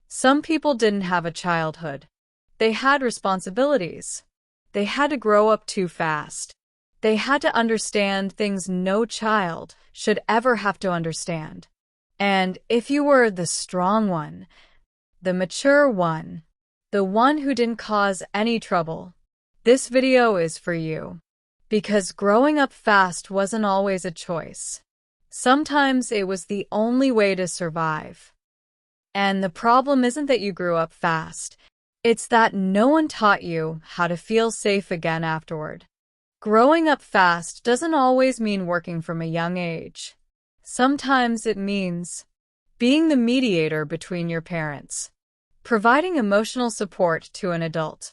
Some people didn't have a childhood. They had responsibilities. They had to grow up too fast. They had to understand things no child should ever have to understand. And if you were the strong one, the mature one, the one who didn't cause any trouble, this video is for you. Because growing up fast wasn't always a choice. Sometimes it was the only way to survive. And the problem isn't that you grew up fast. It's that no one taught you how to feel safe again afterward. Growing up fast doesn't always mean working from a young age. Sometimes it means being the mediator between your parents, providing emotional support to an adult,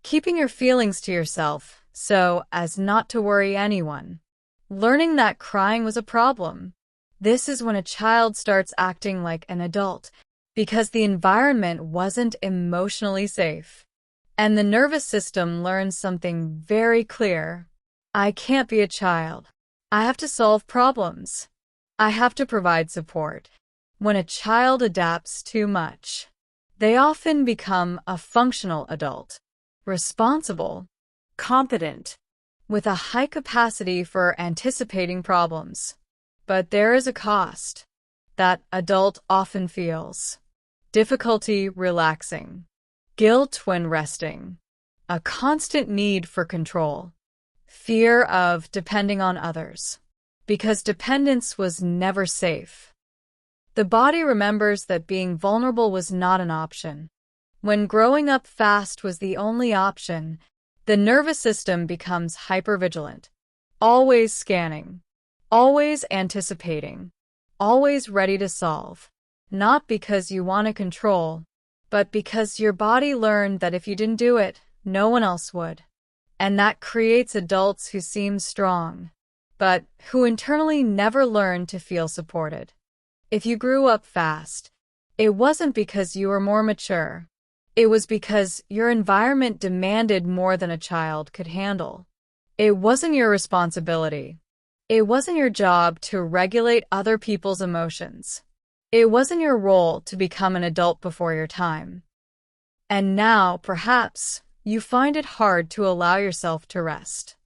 keeping your feelings to yourself so as not to worry anyone, learning that crying was a problem. This is when a child starts acting like an adult because the environment wasn't emotionally safe. And the nervous system learns something very clear. I can't be a child. I have to solve problems. I have to provide support. When a child adapts too much, they often become a functional adult, responsible, competent, with a high capacity for anticipating problems. But there is a cost that adult often feels. Difficulty relaxing, guilt when resting, a constant need for control, fear of depending on others, because dependence was never safe. The body remembers that being vulnerable was not an option. When growing up fast was the only option, the nervous system becomes hypervigilant, always scanning, always anticipating, always ready to solve. Not because you want to control, but because your body learned that if you didn't do it, no one else would. And that creates adults who seem strong, but who internally never learn to feel supported. If you grew up fast, it wasn't because you were more mature. It was because your environment demanded more than a child could handle. It wasn't your responsibility. It wasn't your job to regulate other people's emotions. It wasn't your role to become an adult before your time. And now, perhaps, you find it hard to allow yourself to rest.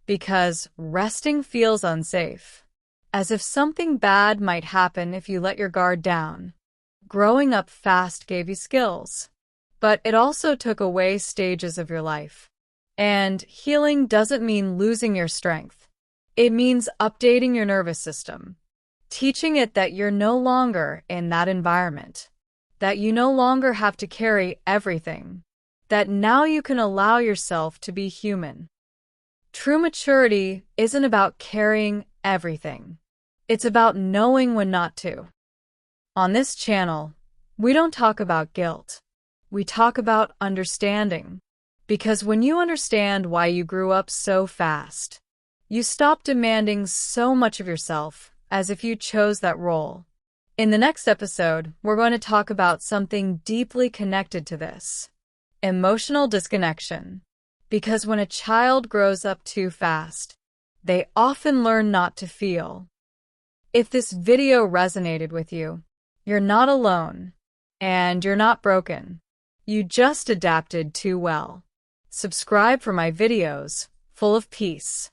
Because resting feels unsafe. As if something bad might happen if you let your guard down. Growing up fast gave you skills. But it also took away stages of your life. And healing doesn't mean losing your strength. It means updating your nervous system. Teaching it that you're no longer in that environment, that you no longer have to carry everything, that now you can allow yourself to be human. True maturity isn't about carrying everything. It's about knowing when not to. On this channel, we don't talk about guilt. We talk about understanding. Because when you understand why you grew up so fast, you stop demanding so much of yourself as if you chose that role. In the next episode, we're going to talk about something deeply connected to this: emotional disconnection. Because when a child grows up too fast, they often learn not to feel. If this video resonated with you, you're not alone, and you're not broken. You just adapted too well. Subscribe for my videos, full of peace.